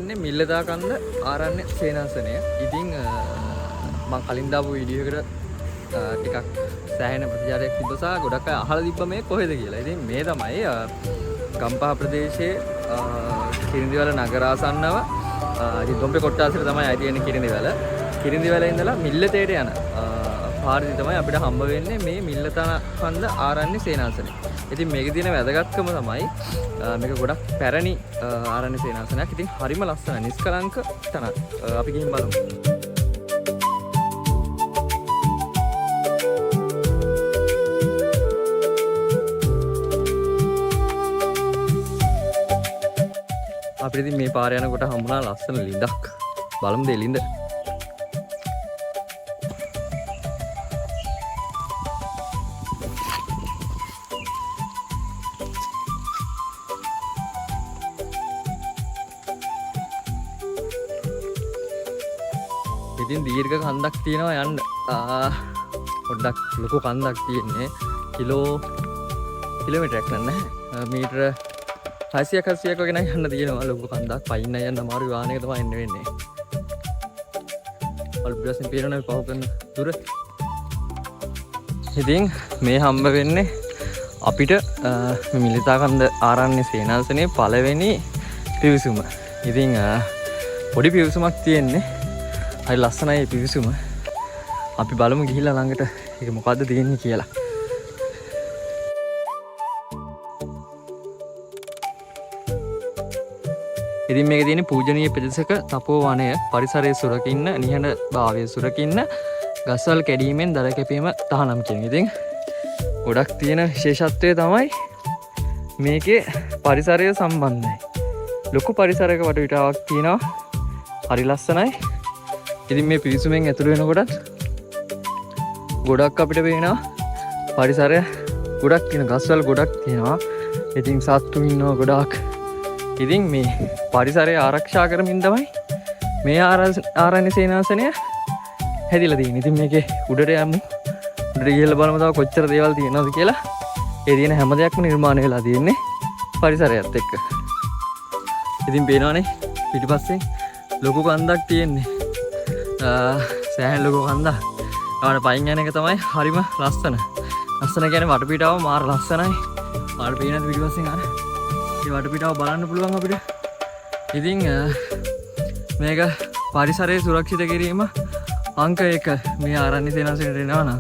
වෙන්නේ මිල්ලදා කන්ද ආරණ්‍ය සේනාසනය. ඉතින් මම කලින් දාපු වීඩියෝ එකට ටිකක් සෑහෙන ප්‍රතිචාරයක් තිබ්බසා ගොඩක් අය අහලා තිබ්බ මේ කොහෙද කියලා. ඉතින් මේ තමයි ගම්පහ ප්‍රදේශයේ කිරිඳිවැල නගරාසන්නව ඉතින් දොම්පේ කොට්ටාසෙට තමයි ආයි තියෙන්නේ කිරිඳිවැල. කිරිඳිවැල ඉඳලා මිල්ලතේට යන පාරේ තමයි අපිට හම්බ වෙන්නේ මේ මිල්ලතන කන්ද ආරණ්‍ය සේනාසනය. ඉතින් මේකේ තියෙන වැදගත්කම තමයි මේක ගොඩක් පැරණි ආරණ්‍ය සේනාසනයක්. ඉතින් හරිම ලස්සනයි නිස්කලංක තැනක්. අපි ගිහින් බලමු. අපිට ඉතින් මේ පාර යනකොට හම්බුණා ලස්සන ලිඳක්. බලමු දෙ ලිඳ. ඉතින් දීර්ඝ කන්දක් තියෙනවා යන්න. පොඩ්ඩක් ලොකු කන්දක් තියෙන්නේ. කිලෝමීටරයක් නෑ. මීටර 600ක් වගේ නම් යන්න තියෙනවා ලොකු කන්දක්. පයින් යන්න අමාරු වාහනයක තමයි එන්න වෙන්නේ. අල්බ්‍රස්ෙන් පේනවනේ පහු කරන දුර. ඉතින් මේ හම්බ වෙන්නේ අපිට මිලිතා කන්ද ආරණ්‍ය සේනාසනයේ පළවෙනි පිවිසුම. ඉතින් පොඩි පිවිසුමක් තියෙන්නේ. හරි ලස්සනයි මේ පිවිසුම. අපි බලමු ගිහිල්ලා ළඟට ඒක මොකද්ද තියෙන්නේ කියලා. ඉතින් මේකේ තියෙන පූජනීය ප්‍රදේශක තපෝ වනය පරිසරයේ සුරකින්න නිහඬ භාවය සුරකින්න ගස්වල කැඩීමෙන් දර කැපීම තහනම් කියන. ඉතින් ගොඩක් තියෙන විශේෂත්වය තමයි මේකේ පරිසරය සම්බන්ධයි. ලොකු පරිසරයක වටපිටාවක් තියෙනවා. හරි ලස්සනයි. ඉතින් මේ පිවිසුමෙන් ඇතුළු වෙනකොටත් ගොඩක් අපිට පේනවා පරිසරය ගොඩක් තියෙන ගස්වල ගොඩක් තියෙනවා. ඉතින් සත්තු ඉන්නවා ගොඩක්. ඉතින් මේ පරිසරය ආරක්ෂා කරමින් තමයි මේ ආරණ්‍ය සේනාසනය හැදිලා තියෙන්නේ. ඉතින් මේකේ උඩට යමු. උඩට ගිහලා බලමු තව කොච්චර දේවල් තියෙනවද කියලා. ඒ තියෙන හැම දෙයක්ම නිර්මාණය වෙලා තියෙන්නේ පරිසරයත් එක්ක. ඉතින් පේනවනේ පිටිපස්සේ ලොකු කන්දක් තියෙන්නේ. සෑහෙන ලොකු කන්දක්. ආවන පයින් යන එක තමයි හරිම ලස්සන. ලස්සන කියන්නේ වටපිටාව මාර ලස්සනයි. ආට පේනද පිටිපස්සෙන් අර මේ වටපිටාව බලන්න පුළුවන් අපිට. ඉතින් මේක පරිසරයේ සුරක්ෂිත කිරීම අංක 1 මේ ආරණ්‍ය සේනාසනයට එනවා නම්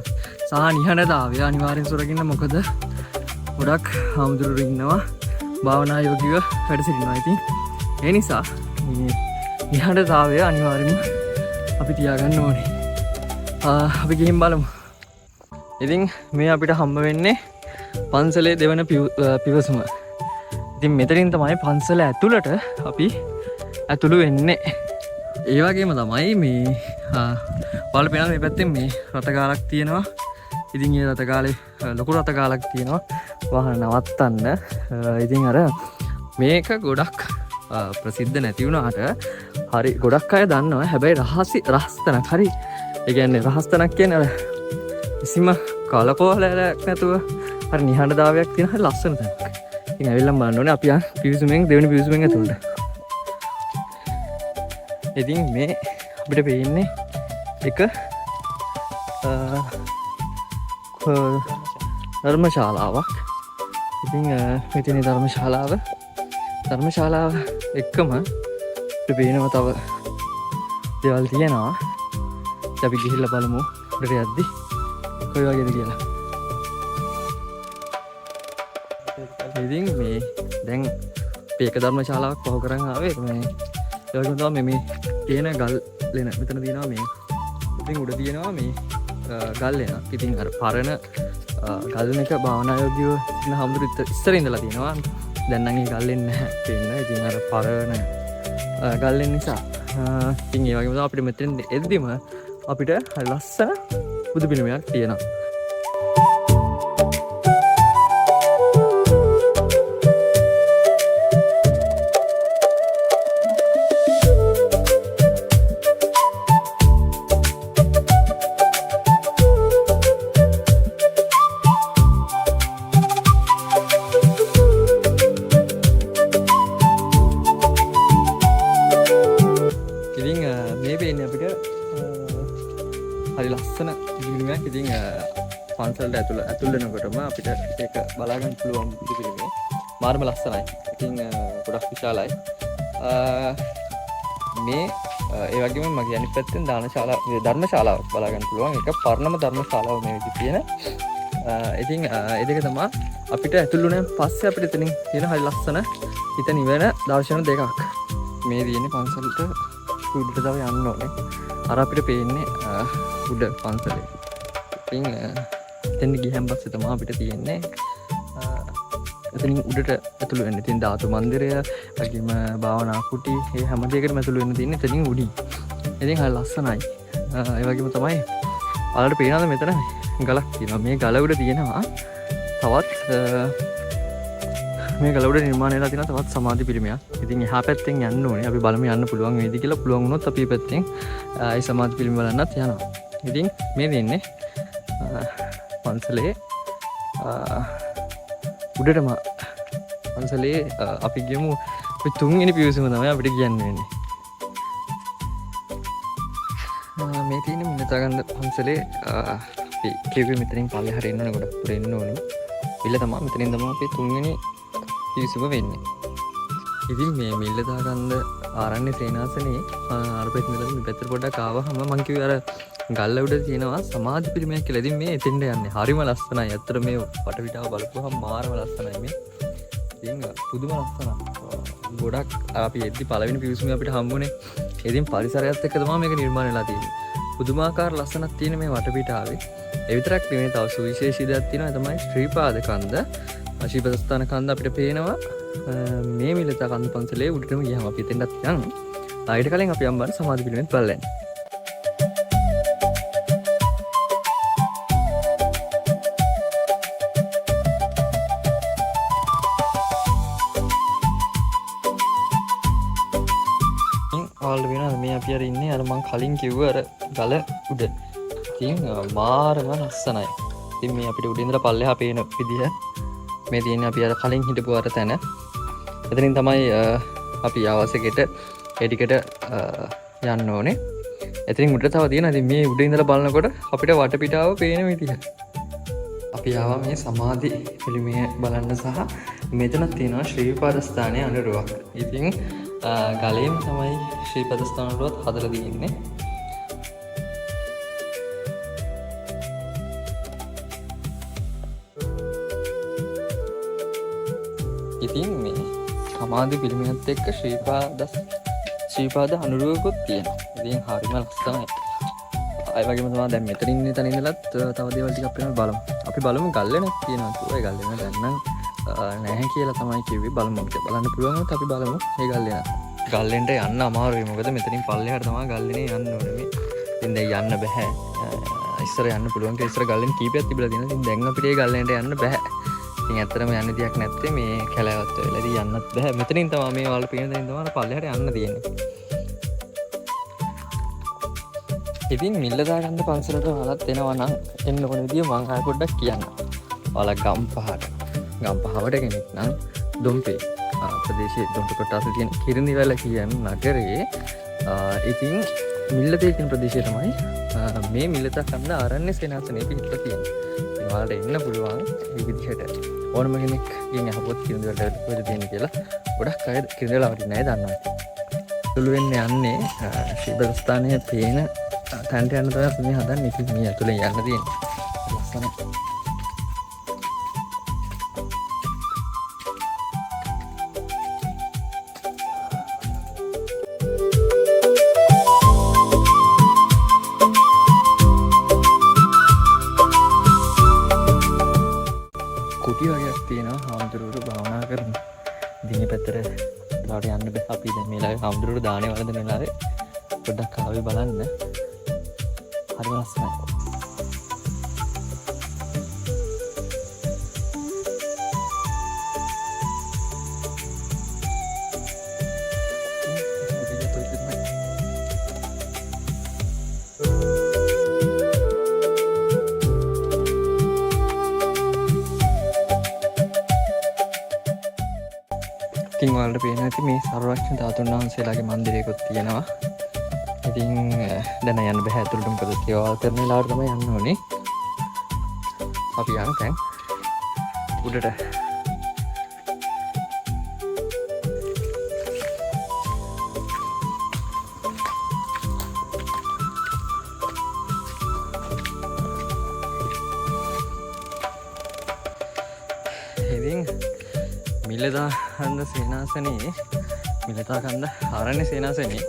සහ නිහඬතාවය අනිවාර්යෙන් සුරකින්න. මොකද ගොඩක් හාමුදුරුවෝ ඉන්නවා භාවනා යෝගීව වැඩ සිටිනවා. ඉතින් ඒ නිසා මේ නිහඬතාවය අනිවාර්යෙන්ම අපි තියාගන්න ඕනේ. අපි ගිහින් බලමු. ඉතින් මේ අපිට හම්බ වෙන්නේ පන්සලේ දෙවන පිවිසුම. ඉතින් මෙතනින් තමයි පන්සල ඇතුළට අපි ඇතුළු වෙන්නේ. ඒ වගේම තමයි මේ වල පේනවා මේ පැත්තෙන් මේ රථගාලක් තියෙනවා. ඉතින් මේ රථගාලේ ලොකු රථගාලක් තියෙනවා වාහන නවත්තන්න. ඉතින් අර මේක ගොඩක් ප්‍රසිද්ධ නැති වුණාට හරි ගොඩක් අය දන්නවා. හැබැයි රහස්තනක් හරි. ඒ කියන්නේ රහස්තනක් කියන්නේ අර කිසිම කලකෝලයක් නැතුව හරි නිහඬතාවයක් තියෙන හරි ලස්සන තැනක්. ඉතින් ඇවිල්ලා බලන්න ඕනේ අපි පිවිසුමෙන් දෙවෙනි පිවිසුමෙන් ඇතුළට. ඉතින් මේ අපිට පේන්නේ එක ධර්මශාලාවක්. ඉතින් මෙතන ධර්මශාලාව එක්කම අපිට පේනවා තව දේවල් තියෙනවා. අපි ගිහිල්ලා බලමු උඩට යද්දි කොයි වගේද කියලා. ඉතින් මේ දැන් මේක ධර්මශාලාවක් පහු කරන් ආවේ මේ ඒ වගේම තමයි මේ තියෙන ගල් ලෙන මෙතන තියෙනවා මේ. ඉතින් උඩ තියෙනවා මේ ගල් ලෙනක්. ඉතින් අර පරණ ගල් ලෙනක භාවනා යෝගීව ඉන්න හැමදෙර ඉස්සර ඉඳලා තියෙනවා. දැන් නම් ඒ ගල් ලෙන නැහැ පේන්න. ඉතින් අර පරණ ගල් ලෙන නිසා ඉතින් ඒ වගේම තමයි අපිට මෙතෙන් එද්දිම අපිට ලස්සන බුදු පිළිමයක් තියෙනවා. පන්සලට ඇතුල් වෙනකොටම අපිට ඒක බලා ගන්න පුළුවන් බුදු පිළිමය. මාරම ලස්සනයි. ඉතින් ගොඩක් විශාලයි. මේ ඒ වගේම මගේ අනිත් පැත්තෙන් ධර්මශාලාවක් බලා ගන්න පුළුවන්. ඒක පරණම ධර්මශාලාව මේ විදිහට තියෙන. ඉතින් ඒ දෙක තමයි අපිට ඇතුල් වුණාන් පස්සේ අපිට එතනින් තියෙන හරි ලස්සන හිත නිවන දර්ශන දෙකක්. මේ තියෙන්නේ පන්සලට උඩට තව යන්න ඕනේ. අර අපිට පේන්නේ උඩ පන්සලේ. ඉතින් එතන ගියන් පස්සේ තමයි අපිට තියෙන්නේ එතනින් උඩට ඇතුළු වෙන්න. ඉතින් ධාතු මන්දිරය, වගේම භාවනා කුටි, මේ හැම දෙයකටම ඇතුළු වෙන්න තියෙන්නේ එතනින් උඩින්. ඉතින් හරි ලස්සනයි. ඒ වගේම තමයි ඔයාලට පේනවද මෙතන ගලක් තියෙනවා. මේ ගල උඩ තියෙනවා තවත් මේ ගල උඩ නිර්මාණය වෙලා තියෙන තවත් සමාධි පිළිමයක්. ඉතින් එහා පැත්තෙන් යන්න ඕනේ. අපි බලමු යන්න පුළුවන් වේද කියලා. පුළුවන් වුණොත් අපි පැත්තෙන් ඒ සමාධි පිළිම බලන්නත් යනවා. ඉතින් මේ දෙන්නේ පන්සලේ උඩටම පන්සලේ අපි ගියමු තුන්වෙනි පිවිසුම තමයි අපිට කියන්න වෙන්නේ. මේ තියෙන මිනිතාගන්න පන්සලේ අපි කිව්වේ මෙතනින් පල්ලෙහාට එන්න ඕනේ. ගොඩක් දුර එන්න ඕනේ. ඉල්ල තමයි මෙතනින් තමයි අපි තුන්වෙනි පිවිසුම වෙන්නේ. ඉතින් මේ මිල්ලදාගන්ද ආරණ්‍ය සේනාසනේ අර පැත්තේ ඉඳලා මේ පැත්තට පොඩ්ඩක් ආවහම මං කිව්වේ අර ගල්ල උඩ තියෙනවා සමාධි පිළිමයක් කියලා. ඉතින් මේ එතෙන්ට යන්නේ හරිම ලස්සනයි. ඇත්තට මේ වටපිටාව බලපුවහම මාරම ලස්සනයි මේ. ඉතින් පුදුම ලස්සනයි. ගොඩක් අපි එද්දි පළවෙනි පිවිසුමේ අපිට හම්බුනේ. ඉතින් පරිසරයත් එක්ක තමයි මේක නිර්මාණය වෙලා තියෙන්නේ. පුදුමාකාර ලස්සනක් තියෙන මේ වටපිටාවේ. ඒ විතරක් නෙමෙයි තව සුවිශේෂී දෙයක් තියෙනවා. ඒ තමයි ශ්‍රීපාද කන්ද. ශ්‍රීපදස්ථාන කන්ද අපිට පේනවා මේ මිලතා කන්ද පන්සලේ උඩටම ගියාම අපි එතෙන්ටත් යනවා. ඊට කලින් අපි යම්බන් සමාධි පිළිමෙත් බලන්න. ඔයාලට වෙනවද මේ අපි අර ඉන්නේ අර මං කලින් කිව්ව අර ගල උඩ. ඉතින් මාරම ලස්සනයි. ඉතින් මේ අපිට උඩින් ඉඳලා පල්ලෙහා පේන විදිහ මේ තියෙන්නේ අපි අර කලින් හිටපු අර තැන. එතනින් තමයි අපි ආවාසෙකට ඒ ටිකට යන්න ඕනේ. එතනින් උඩට තව තියෙනවා. ඉතින් මේ උඩින් ඉඳලා බලනකොට අපිට වටපිටාව පේන විදිහ. අපි ආවා මේ සමාධි පිළිමය බලන්න සහ මෙතන තියෙනවා ශ්‍රීපාද ස්ථානයේ අනුරුවක්. ඉතින් ගලේම තමයි ශ්‍රීපාද ස්ථානරුවත් හදලා තියෙන්නේ. ඉතින් මේ සමාධි පිළිමයත් එක්ක ශ්‍රීපාද අනුරුවකුත් තියෙනවා. ඉතින් හරිම ලස්සනයි. ඒ වගේම තමයි දැන් මෙතනින් ඉඳන් ඉඳලත් තව දේවල් ටිකක් අපිට බලමු. අපි බලමු ගල්ලෙනක් තියෙනවා. ඒ ගල්ලෙන දැන් නම් නැහැ කියලා තමයි කිව්වේ. බලමු අපිට බලන්න පුළුවන් වුණොත් අපි බලමු මේ ගල්ලෙන. ගල්ලෙන්ට යන්න අමාරුයි. මොකද මෙතනින් පල්ලෙහාට තමයි ගල්ලෙනේ යන්න ඕනේ මේ. ඉතින් දැන් යන්න බෑ. ඉස්සර යන්න පුළුවන් කියලා ඉස්සර ගල්ලෙන් කීපයක් තිබිලා තියෙනවා. ඉතින් දැන් අපිට මේ ගල්ලෙන්ට යන්න බෑ. ඉතින් ඇත්තටම යන්න දෙයක් නැත්තේ මේ කැලෑවත් වෙලා. ඉතින් යන්නත් බෑ. මෙතනින් තමයි මේ වල පේන දෙයින් තමයි පල්ලෙහාට යන්න තියෙන්නේ. ඉතින් මිල්ලදාගන්ද පන්සලට ඔයාලත් එනවා නම් එන්න ඕන විදිය මං ආයෙ පොඩ්ඩක් කියන්න. ඔයාලා ගම්පහවට කෙනෙක් නම් දොම්පේ ප්‍රදේශයේ දොම්පේ කොටස තියෙන කිරිඳිවැල කියන නගරේ ඉතින් මිල්ලදේ කියන ප්‍රදේශය තමයි මේ මිල්ලතා කන්ද ආරණ්‍ය සේනාසනේ පිහිටලා තියෙන්නේ. ඉතින් ඔයාලට එන්න පුළුවන් මේ විදිහට. ඕනම කෙනෙක්ගෙන් අහපොත් කිරිඳිවැලට කොහෙද තියෙන්නේ කියලා. ගොඩක් අය කිරිඳිවැල වටින්නේ නැහැ දන්නවා. සුළු වෙන්නේ යන්නේ ශ්‍රීපදස්ථානයේ පේන තැන්ට යන්න තමයි මේ හදන්නේ. ඉතින් මේ ඇතුලේ යන්න තියෙන්නේ. ලස්සනයි. කුටි වගේක් තියෙනවා හාමුදුරුවෝ භාවනා කරන. ඉතින් මේ පැත්තට ලාට යන්න බෑ. අපි දැන් මේ ලාවේ හාමුදුරුවෝ දානේ වළඳන වෙලාවේ පොඩ්ඩක් ආවේ බලන්න. හරිම ලස්සනයි. ඉතින් ඔයාලට පේනවා ඇති මේ සර්වඥ ධාතුන් වහන්සේලාගේ මන්දිරයකුත් තියෙනවා. ඉතින් දැන් යන්න බෑ ඇතුළට. මොකද ඒවා කරන වෙලාවට තමයි යන්න ඕනේ. අපි යන් දැන් උඩට. ඉතින් මිලදා හන්ද සේනාසනේ මිලතා කන්ද ආරණ්‍ය සේනාසනේ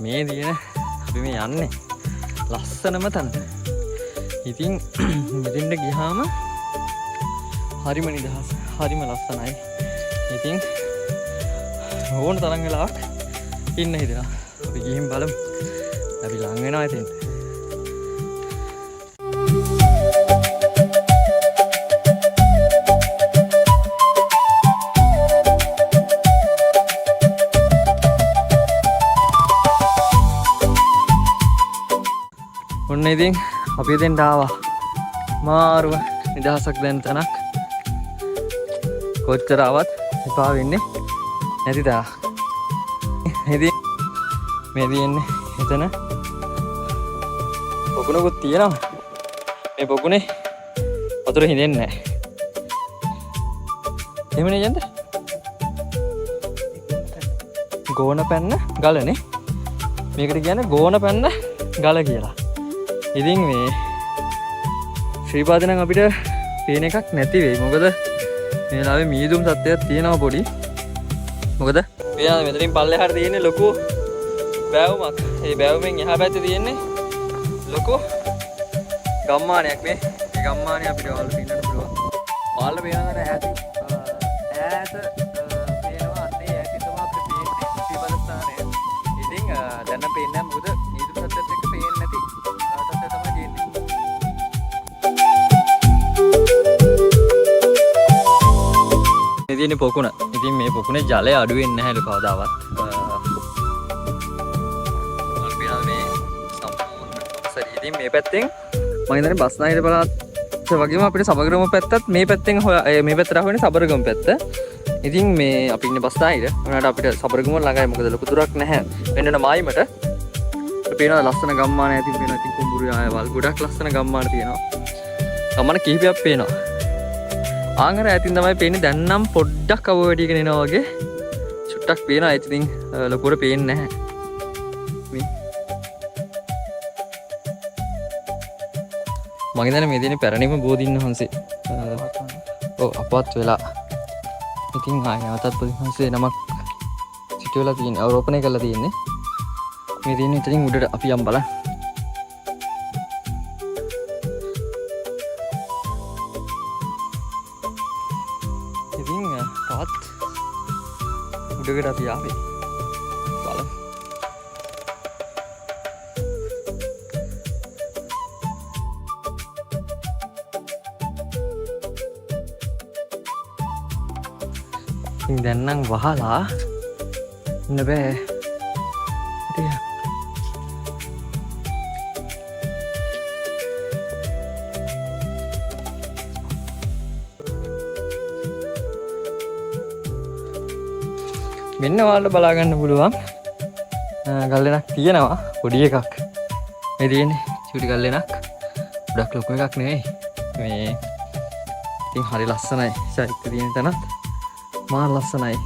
මේ දින අපි මේ යන්නේ ලස්සනම තැනට. ඉතින් මෙතෙන්ට ගියාම හරිම නිදහස්, හරිම ලස්සනයි. ඉතින් ඕන තරම් වෙලාවක් ඉන්න හිතෙනවා. අපි ගිහින් බලමු. අපි ලඟ වෙනවා ඉතින්. ඔන්න ඉතින් අපි එතෙන්ට ආවා. මාරුව නිදහසක් දැන් තැනක්. කොච්චර ආවත් එපා වෙන්නේ නැති තා. ඉතින් මේ තියෙන්නේ එතන පොකුණකුත් තියෙනවා. මේ පොකුණේ වතුර හිඳෙන්නේ නැහැ. එහෙමනේ යන්න. ගෝණ පැන්න ගලනේ. මේකට කියන්නේ ගෝණ පැන්න ගල කියලා. ඉතින් මේ ශ්‍රීපාද නම් අපිට පේන එකක් නැති වෙයි. මොකද මේ වෙලාවේ මීදුම් තත්ත්වයක් තියෙනවා පොඩි. මොකද මෙයා මෙතනින් පල්ලෙහාට තියෙන්නේ ලොකු බෑවුමක්. ඒ බෑවුමෙන් එහා පැත්තේ තියෙන්නේ ලොකු ගම්මානයක්. මේ ගම්මානය අපිට වල පේන්නත් පුළුවන්. වල පේනවා ඈත පේනවා. අන්නේ ඈත තමයි අපිට පේන්නේ ශ්‍රීපාද ස්ථානය. ඉතින් දැන් නම් පේන්නේ නැහැ. මොකද මීදුම් තත්ත්වයක් එක්ක පේන්නේ නැති. තියෙන පොකුණ. ඉතින් මේ පොකුණේ ජලය අඩු වෙන්නේ නැහැලු කවදාවත්. මේ සම්පූර්ණ ඉතින් මේ පැත්තෙන් මම හිතන්නේ බස්නාහිර පළාත් වගේම අපිට සබරගම පැත්තත් මේ පැත්තෙන් මේ පැත්තට ආවෙන්නේ සබරගම පැත්ත. ඉතින් මේ අපි ඉන්නේ බස්නාහිර. උනාට අපිට සබරගම ළඟයි. මොකද ලොකු දුරක් නැහැ. වෙන්නන මායිමට. පේනවා ලස්සන ගම්මාන ඇති වෙනවා. ඉතින් කුඹුරු ආයවල් ගොඩක් ලස්සන ගම්මාන තියෙනවා. ගම්මාන කිහිපයක් පේනවා. ආංගර ඇතින් තමයි පේන්නේ. දැන් නම් පොඩ්ඩක් අවුව වැඩිගෙන එනවා වගේ චුට්ටක් පේනවා. ඒත් ඉතින් ලොකුවට පේන්නේ නැහැ. මේ මගේ දැන මේ දිනේ පැරණිම බෝධින් වහන්සේ අපවත් වෙලා. ඉතින් ආයෙ නැවතත් බෝධින් වහන්සේ නමක් සිටු වෙලා තියෙන්නේ. අවරෝපණය කරලා තියෙන්නේ. මේ දිනේ ඉතින් උඩට අපි යම් බලන්න. උඩකට අපි ආවේ. බලමු. ඉතින් දැන් නම් වහලා ඉන්න බෑ. ඉතින් මෙන්න ඔයාලට බලා ගන්න පුළුවන් ගල්ලෙනක් තියෙනවා. පොඩි එකක් මේ තියෙන්නේ. චූටි ගල්ලෙනක්. ගොඩක් ලොකු එකක් නෙවෙයි. මේ ඉතින් හරි ලස්සනයි. චෛත්‍ය තියෙන තැනත් මා ලස්සනයි.